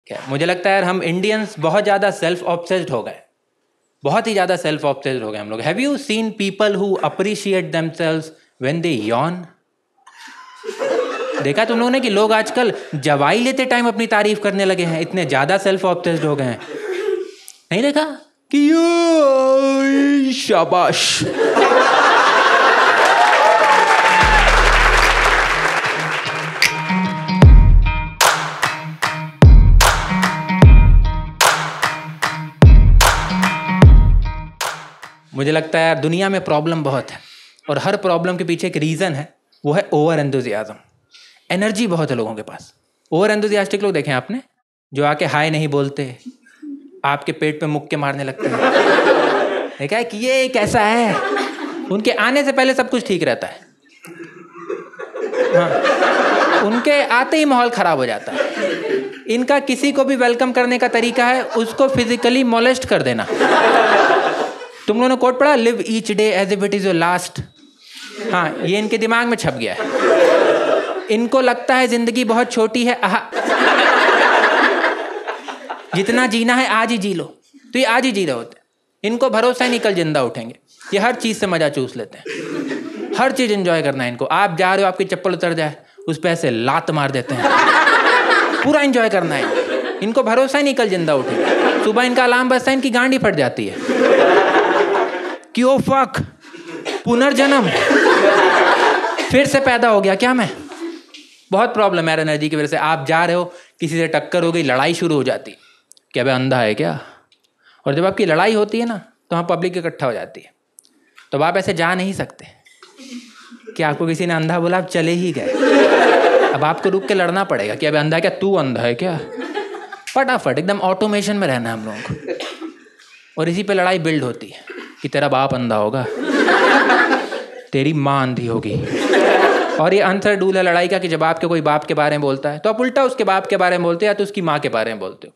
क्या मुझे लगता है यार हम इंडियंस बहुत ज़्यादा सेल्फ ऑब्सेस्ड हो गए, बहुत ही ज़्यादा सेल्फ ऑब्सेस्ड हो गए हम लोग। Have you seen people who appreciate themselves when they Yon? देखा तुम लोगों ने कि लोग आजकल दवाई लेते टाइम अपनी तारीफ करने लगे हैं, इतने ज़्यादा सेल्फ ऑब्सेस्ड हो गए हैं। नहीं देखा कि शाबाश। मुझे लगता है यार दुनिया में प्रॉब्लम बहुत है और हर प्रॉब्लम के पीछे एक रीज़न है, वो है ओवर एंथुजियाज्म। एनर्जी बहुत है लोगों के पास। ओवर एंथुजियास्टिक लोग देखे आपने, जो आके हाय नहीं बोलते, आपके पेट पे मुक्के मारने लगते हैं। देखा है कि ये कैसा है, उनके आने से पहले सब कुछ ठीक रहता है, हाँ, उनके आते ही माहौल ख़राब हो जाता है। इनका किसी को भी वेलकम करने का तरीका है उसको फिजिकली मोलेस्ट कर देना। तुम लोगों ने कोट पढ़ा, live each day as if it is your last. हाँ, ये इनके दिमाग में छप गया है। इनको लगता है जिंदगी बहुत छोटी है, जितना जीना है आज ही जी लो, तो ये आज ही जी रहे होते हैं। इनको भरोसा ही नहीं कल जिंदा उठेंगे। ये हर चीज़ से मज़ा चूस लेते हैं, हर चीज़ एंजॉय करना है इनको। आप जा रहे हो, आपकी चप्पल उतर जाए, उस पर ऐसे लात मार देते हैं, पूरा एंजॉय करना है। इनको भरोसा ही नहीं कल जिंदा उठेंगे। सुबह इनका अलार्म बजता है, इनकी गांडी फट जाती है, क्यों फक, पुनर्जन्म, फिर से पैदा हो गया क्या मैं। बहुत प्रॉब्लम है एनर्जी की वजह से। आप जा रहे हो, किसी से टक्कर हो गई, लड़ाई शुरू हो जाती, क्या भाई अंधा है क्या। और जब आपकी लड़ाई होती है ना, तो वहाँ पब्लिक इकट्ठा हो जाती है, तो आप ऐसे जा नहीं सकते कि आपको किसी ने अंधा बोला, आप चले ही गए। अब आपको रुक के लड़ना पड़ेगा कि अब अंधा है क्या, तू अंधा है क्या। फटाफट एकदम ऑटोमेशन में रहना है हम लोगों को। और इसी पे लड़ाई बिल्ड होती है कि तेरा बाप अंधा होगा, तेरी माँ अंधी होगी। और ये आंसर डूल है लड़ाई का कि जब आपके कोई बाप के बारे में बोलता है तो आप उल्टा उसके बाप के बारे में बोलते हो या तो उसकी माँ के बारे में बोलते हो।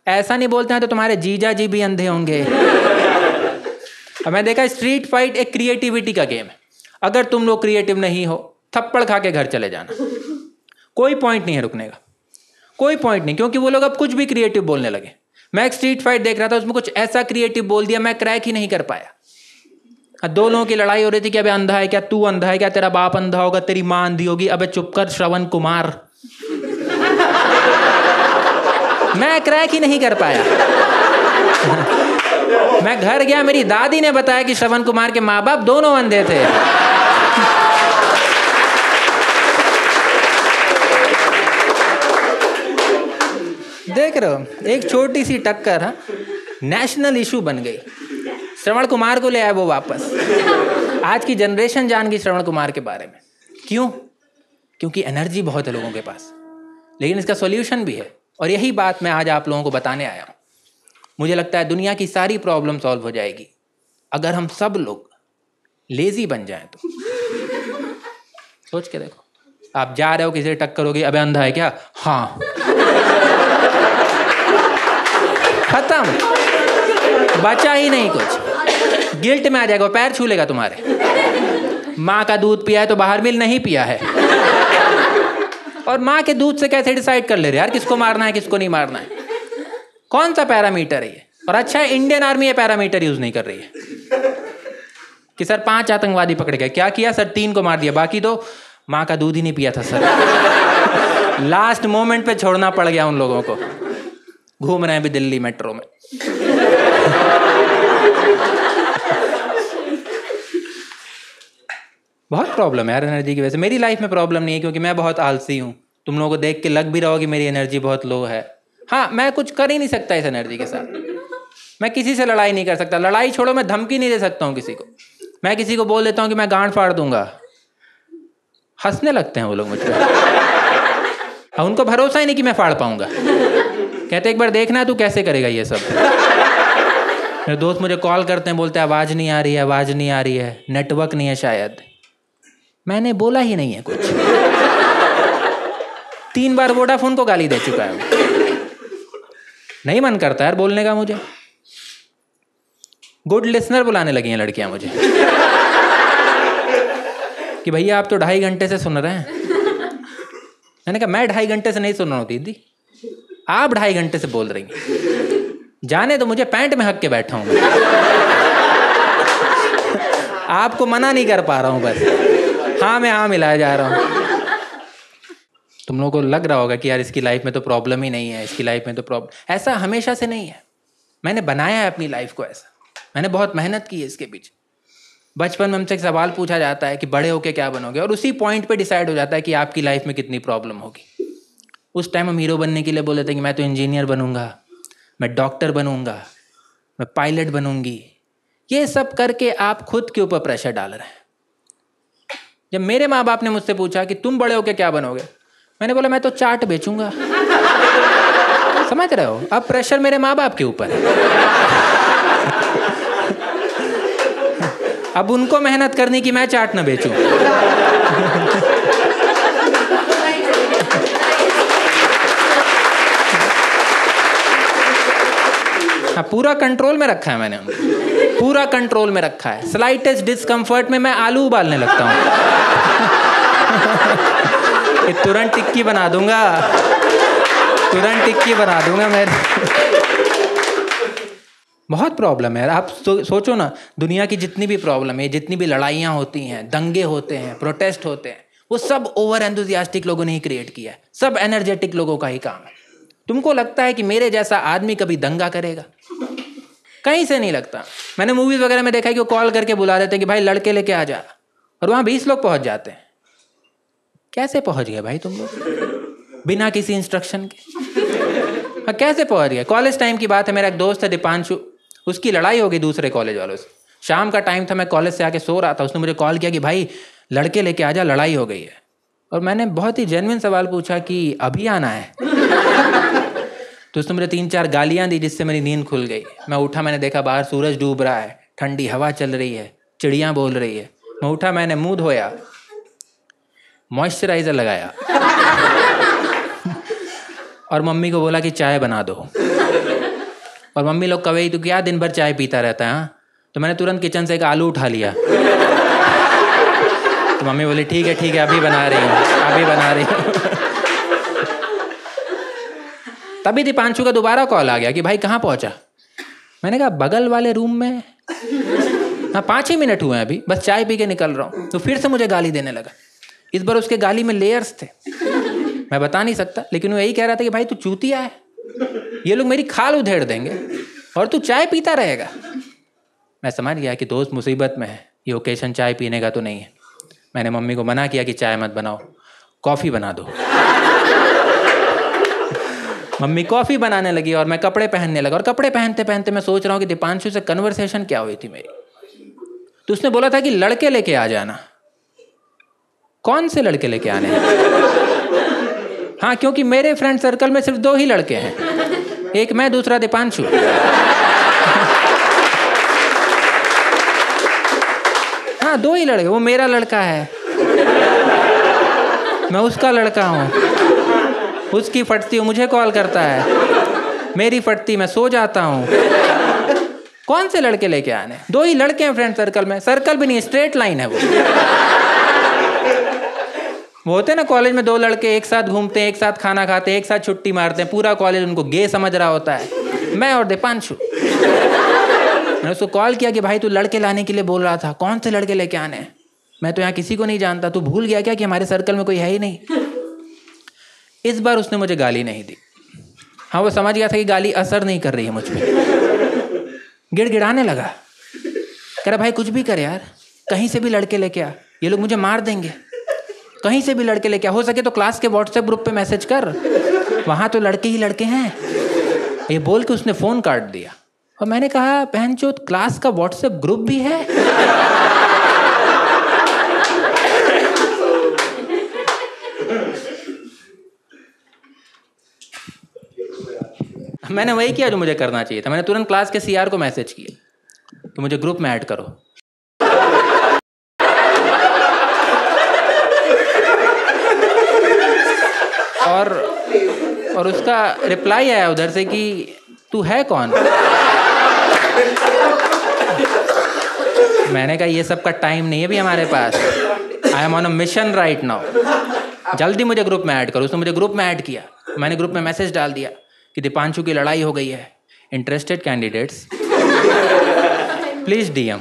ऐसा नहीं बोलते हैं तो तुम्हारे जीजा जी भी अंधे होंगे। अब मैं देखा, स्ट्रीट फाइट एक क्रिएटिविटी का गेम है। अगर तुम लोग क्रिएटिव नहीं हो, थप्पड़ खा के घर चले जाना, कोई पॉइंट नहीं है रुकने का, कोई पॉइंट नहीं, क्योंकि वो लोग अब कुछ भी क्रिएटिव बोलने लगे। मैं एक स्ट्रीट फाइट देख रहा था, उसमें कुछ ऐसा क्रिएटिव बोल दिया, मैं क्रैक ही नहीं कर पाया। दो लोगों की लड़ाई हो रही थी कि अबे अंधा है क्या, तू अंधा है क्या, तेरा बाप अंधा होगा, तेरी माँ अंधी होगी। अबे चुप कर श्रवण कुमार। मैं क्रैक ही नहीं कर पाया। मैं घर गया, मेरी दादी ने बताया कि श्रवण कुमार के माँ बाप दोनों अंधे थे। देख रहे हो, एक छोटी सी टक्कर, हाँ, नेशनल इशू बन गई। श्रवण कुमार को ले आए वो वापस। आज की जनरेशन जान गई श्रवण कुमार के बारे में। क्यों? क्योंकि एनर्जी बहुत है लोगों के पास, लेकिन इसका सॉल्यूशन भी है। और यही बात मैं आज आप लोगों को बताने आया हूँ। मुझे लगता है दुनिया की सारी प्रॉब्लम सॉल्व हो जाएगी अगर हम सब लोग लेजी बन जाएं तो। सोच के देखो, आप जा रहे हो, किसी से टक्कर हो गई, अबे अंधा है क्या, हाँ, खत्म, बचा ही नहीं कुछ। गिल्ट में आ जाएगा, पैर छू लेगा तुम्हारे। माँ का दूध पिया है तो बाहर मिल नहीं पिया है। और माँ के दूध से कैसे डिसाइड कर ले रहे यार किसको मारना है किसको नहीं मारना है, कौन सा पैरामीटर है ये। और अच्छा है इंडियन आर्मी ये पैरामीटर यूज नहीं कर रही है कि सर 5 आतंकवादी पकड़े गए, क्या किया सर, 3 को मार दिया, बाकी तो माँ का दूध ही नहीं पिया था सर। लास्ट मोमेंट पे छोड़ना पड़ गया उन लोगों को। घूम रहे हैं भी दिल्ली मेट्रो में। बहुत प्रॉब्लम है यार एनर्जी की वजह से। मेरी लाइफ में प्रॉब्लम नहीं है क्योंकि मैं बहुत आलसी हूँ। तुम लोगों को देख के लग भी रहा हो कि मेरी एनर्जी बहुत लो है। हाँ, मैं कुछ कर ही नहीं सकता इस एनर्जी के साथ। मैं किसी से लड़ाई नहीं कर सकता। लड़ाई छोड़ो, मैं धमकी नहीं दे सकता हूँ किसी को। मैं किसी को बोल देता हूँ कि मैं गांड फाड़ दूंगा, हंसने लगते हैं वो लोग मुझ पर। उनको भरोसा ही नहीं कि मैं फाड़ पाऊंगा। कहते एक बार देखना है तू कैसे करेगा ये सब। मेरे दोस्त मुझे कॉल करते हैं, बोलते हैं आवाज़ नहीं आ रही है, आवाज़ नहीं आ रही है, नेटवर्क नहीं है शायद। मैंने बोला ही नहीं है कुछ। 3 बार वोडाफोन को गाली दे चुका है। नहीं मन करता यार बोलने का मुझे। गुड लिसनर बुलाने लगी हैं लड़कियां मुझे कि भैया आप तो 2.5 घंटे से सुन रहे हैं। मैंने कहा मैं 2.5 घंटे से नहीं सुन रहा हूँ दीदी, आप 2.5 घंटे से बोल रही हैं। जाने तो मुझे पैंट में हक के बैठा हूँ मैं। आपको मना नहीं कर पा रहा हूँ, बस हाँ में हाँ मिलाया जा रहा हूँ। तुम लोगों को लग रहा होगा कि यार इसकी लाइफ में तो प्रॉब्लम ही नहीं है, इसकी लाइफ में तो प्रॉब्लम। ऐसा हमेशा से नहीं है। मैंने बनाया है अपनी लाइफ को ऐसा, मैंने बहुत मेहनत की है इसके पीछे। बचपन में हमसे एक सवाल पूछा जाता है कि बड़े होके क्या बनोगे, और उसी पॉइंट पे डिसाइड हो जाता है कि आपकी लाइफ में कितनी प्रॉब्लम होगी। उस टाइम हम हीरो बनने के लिए बोले थे कि मैं तो इंजीनियर बनूंगा, मैं डॉक्टर बनूंगा, मैं पायलट बनूंगी। ये सब करके आप खुद के ऊपर प्रेशर डाल रहे हैं। जब मेरे माँ बाप ने मुझसे पूछा कि तुम बड़े होके क्या बनोगे, मैंने बोला मैं तो चाट बेचूंगा। समझ रहे हो? अब प्रेशर मेरे माँ बाप के ऊपर है। अब उनको मेहनत करनी कि मैं चाट ना बेचूं। हाँ, पूरा कंट्रोल में रखा है मैंने उनको, पूरा कंट्रोल में रखा है। स्लाइटेस्ट डिस्कम्फर्ट में मैं आलू उबालने लगता हूँ। कि तुरंत टिक्की बना दूंगा, तुरंत टिक्की बना दूंगा मैं। बहुत प्रॉब्लम है यार। आप सोचो ना, दुनिया की जितनी भी प्रॉब्लम है, जितनी भी लड़ाइयाँ होती हैं, दंगे होते हैं, प्रोटेस्ट होते हैं, वो सब ओवर एंथुसियास्टिक लोगों ने ही क्रिएट किया है। सब एनर्जेटिक लोगों का ही काम है। तुमको लगता है कि मेरे जैसा आदमी कभी दंगा करेगा? कहीं से नहीं लगता। मैंने मूवीज वगैरह में देखा है कि वो कॉल करके बुला देते हैं कि भाई लड़के लेके आ जा, और वहाँ 20 लोग पहुँच जाते हैं। कैसे पहुँच गए भाई तुम लोग बिना किसी इंस्ट्रक्शन के? हाँ, कैसे पहुँच गए? कॉलेज टाइम की बात है, मेरा एक दोस्त है दीपांशु, उसकी लड़ाई हो गई दूसरे कॉलेज वालों से। शाम का टाइम था, मैं कॉलेज से आके सो रहा था, उसने मुझे कॉल किया कि भाई लड़के लेके आ जा, लड़ाई हो गई है। और मैंने बहुत ही जेन्युइन सवाल पूछा कि अभी आना है? तो उसने मुझे 3-4 गालियाँ दी, जिससे मेरी नींद खुल गई। मैं उठा, मैंने देखा बाहर सूरज डूब रहा है, ठंडी हवा चल रही है, चिड़ियाँ बोल रही है। मैं उठा, मैंने मुँह धोया, मॉइस्चराइज़र लगाया और मम्मी को बोला कि चाय बना दो। और मम्मी लोग कहे तो क्या दिन भर चाय पीता रहता है? हाँ, तो मैंने तुरंत किचन से एक आलू उठा लिया। तो मम्मी बोली ठीक है अभी बना रही हूँ, अभी बना रही हूँ। तभी दीपांशु का दोबारा कॉल आ गया कि भाई कहाँ पहुँचा? मैंने कहा बगल वाले रूम में। हाँ, 5 ही मिनट हुए हैं अभी, बस चाय पी के निकल रहा हूँ। तो फिर से मुझे गाली देने लगा। इस बार उसके गाली में लेयर्स थे, मैं बता नहीं सकता, लेकिन वो यही कह रहा था कि भाई तू चूतिया है, ये लोग मेरी खाल उधेड़ देंगे और तू चाय पीता रहेगा। मैं समझ गया कि दोस्त मुसीबत में है, ये ओकेशन चाय पीने का तो नहीं है। मैंने मम्मी को मना किया कि चाय मत बनाओ, कॉफ़ी बना दो। मम्मी कॉफ़ी बनाने लगी और मैं कपड़े पहनने लगा। और कपड़े पहनते पहनते मैं सोच रहा हूँ कि दीपांशु से कन्वर्सेशन क्या हुई थी मेरी। तो उसने बोला था कि लड़के लेके आ जाना। कौन से लड़के लेके आने हैं? हाँ, क्योंकि मेरे फ्रेंड सर्कल में सिर्फ 2 ही लड़के हैं, एक मैं, दूसरा दीपांशु। हाँ, 2 ही लड़के, वो मेरा लड़का है, मैं उसका लड़का हूँ। उसकी फटती मुझे कॉल करता है, मेरी फटती मैं सो जाता हूँ। कौन से लड़के लेके आने? 2 ही लड़के हैं फ्रेंड सर्कल में। सर्कल भी नहीं, स्ट्रेट लाइन है वो होते हैं ना कॉलेज में 2 लड़के एक साथ घूमते हैं, एक साथ खाना खाते हैं, एक साथ छुट्टी मारते हैं, पूरा कॉलेज उनको गे समझ रहा होता है। मैं और दीपांशु। मैंने उसको कॉल किया कि भाई तू लड़के लाने के लिए बोल रहा था, कौन से लड़के लेके आने हैं? मैं तो यहाँ किसी को नहीं जानता, तू भूल गया क्या कि हमारे सर्कल में कोई है ही नहीं? इस बार उसने मुझे गाली नहीं दी। हाँ, वो समझ गया था कि गाली असर नहीं कर रही है मुझ पर। गिड़गिड़ाने लगा, कह रहा भाई कुछ भी कर यार, कहीं से भी लड़के लेके आ, ये लोग मुझे मार देंगे। कहीं से भी लड़के लेके आ, हो सके तो क्लास के व्हाट्सएप ग्रुप पे मैसेज कर, वहाँ तो लड़के ही लड़के हैं। ये बोल के उसने फ़ोन काट दिया। और मैंने कहा बहनचोद, क्लास का व्हाट्सएप ग्रुप भी है? मैंने वही किया जो मुझे करना चाहिए था। मैंने तुरंत क्लास के सीआर को मैसेज किया कि मुझे ग्रुप में ऐड करो। और उसका रिप्लाई आया उधर से कि तू है कौन? मैंने कहा ये सब का टाइम नहीं है अभी हमारे पास, I am on a mission right now, जल्दी मुझे ग्रुप में ऐड करो। उसने मुझे ग्रुप में ऐड किया, मैंने ग्रुप में मैसेज डाल दिया कि दीपांशु की लड़ाई हो गई है, interested candidates please DM।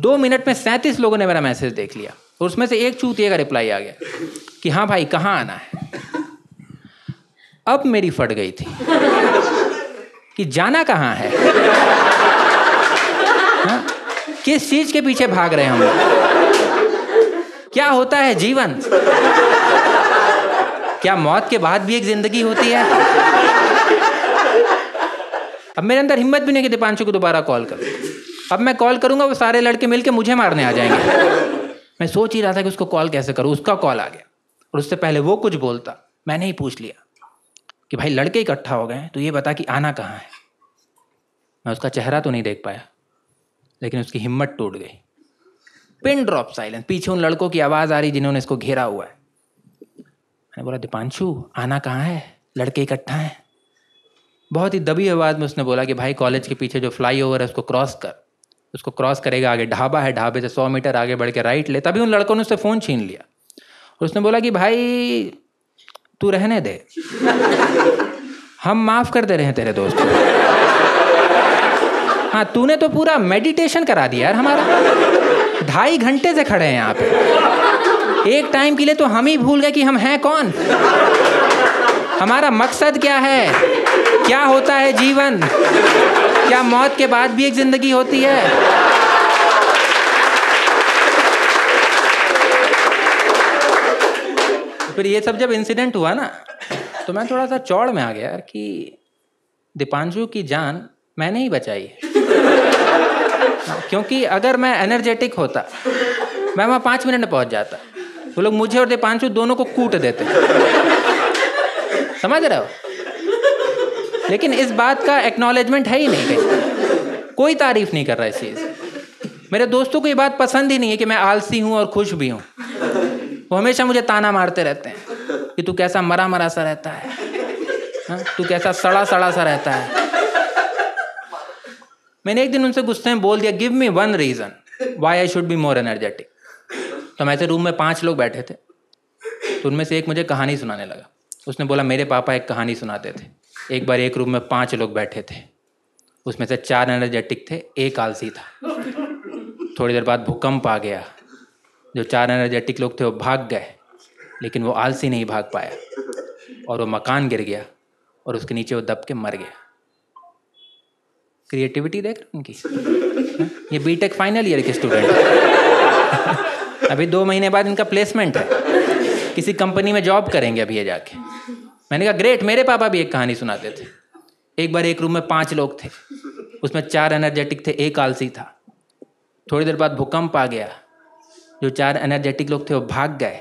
2 minute में 37 लोगों ने मेरा मैसेज देख लिया और उसमें से एक चूतिए का रिप्लाई आ गया कि हाँ भाई कहाँ आना है। अब मेरी फट गई थी कि जाना कहाँ है, हाँ? किस चीज के पीछे भाग रहे हैं हम लोग? क्या होता है जीवन? क्या मौत के बाद भी एक जिंदगी होती है? अब मेरे अंदर हिम्मत भी नहीं कि दीपांशु को दोबारा कॉल करूं। अब मैं कॉल करूंगा वो सारे लड़के मिलके मुझे मारने आ जाएंगे। मैं सोच ही रहा था कि उसको कॉल कैसे करूं। उसका कॉल आ गया और उससे पहले वो कुछ बोलता मैंने ही पूछ लिया कि भाई लड़के इकट्ठा हो गए हैं, तो ये बता कि आना कहाँ है। मैं उसका चेहरा तो नहीं देख पाया, लेकिन उसकी हिम्मत टूट गई। Pin drop silence. पीछे उन लड़कों की आवाज़ आ रही जिन्होंने इसको घेरा हुआ है। मैंने बोला दीपांशु आना कहाँ है, लड़के इकट्ठा हैं। बहुत ही दबी आवाज़ में उसने बोला कि भाई कॉलेज के पीछे जो फ्लाईओवर है उसको क्रॉस कर। उसको क्रॉस करेगा, आगे ढाबा है, ढाबे से 100 मीटर आगे बढ़ के राइट ले। तभी उन लड़कों ने उससे फ़ोन छीन लिया और उसने बोला कि भाई तू रहने दे, हम माफ़ कर दे रहे हैं तेरे दोस्त को। हाँ तूने तो पूरा मेडिटेशन करा दिया यार हमारा। 2.5 घंटे से खड़े हैं यहाँ पे। एक टाइम के लिए तो हम ही भूल गए कि हम हैं कौन, हमारा मकसद क्या है, क्या होता है जीवन, क्या मौत के बाद भी एक जिंदगी होती है। फिर ये सब जब इंसिडेंट हुआ ना, तो मैं थोड़ा सा चौड़ में आ गया यार कि दीपांशु की जान मैंने ही बचाई है। क्योंकि अगर मैं एनर्जेटिक होता, मैं वहाँ 5 मिनट में पहुँच जाता। वो लोग मुझे और दीपांशु दोनों को कूट देते। समझ रहे हो? लेकिन इस बात का एक्नॉलेजमेंट है ही नहीं कहीं। कोई तारीफ नहीं कर रहा इस चीज़। मेरे दोस्तों को ये बात पसंद ही नहीं है कि मैं आलसी हूँ और खुश भी हूँ। वो हमेशा मुझे ताना मारते रहते हैं कि तू कैसा मरा मरा सा रहता है, हाँ? तू कैसा सड़ा सड़ा सा रहता है। मैंने एक दिन उनसे गुस्से में बोल दिया, give me 1 reason why I should be more energetic. तो मैं ऐसे रूम में 5 लोग बैठे थे, तो उनमें से एक मुझे कहानी सुनाने लगा। उसने बोला मेरे पापा एक कहानी सुनाते थे। एक बार एक रूम में 5 लोग बैठे थे, उसमें से 4 एनर्जेटिक थे, एक आलसी था। थोड़ी देर बाद भूकंप आ गया, जो 4 एनर्जेटिक लोग थे वो भाग गए, लेकिन वो आलसी नहीं भाग पाया और वो मकान गिर गया और उसके नीचे वो दब के मर गया। क्रिएटिविटी देख रहे उनकी। ये बीटेक फाइनल ईयर के स्टूडेंट हैं। अभी 2 महीने बाद इनका प्लेसमेंट है, किसी कंपनी में जॉब करेंगे अभी ये जाके। मैंने कहा ग्रेट, मेरे पापा भी एक कहानी सुनाते थे। एक बार एक रूम में 5 लोग थे, उसमें 4 एनर्जेटिक थे, एक आलसी था। थोड़ी देर बाद भूकंप आ गया, जो 4 एनर्जेटिक लोग थे वो भाग गए,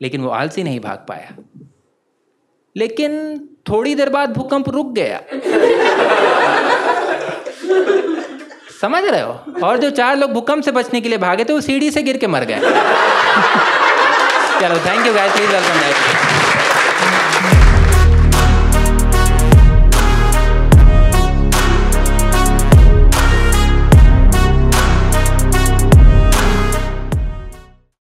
लेकिन वो आलसी नहीं भाग पाया। लेकिन थोड़ी देर बाद भूकंप रुक गया। समझ रहे हो? और जो 4 लोग भूकंप से बचने के लिए भागे थे वो सीढ़ी से गिर के मर गए। चलो thank you guys, please welcome back.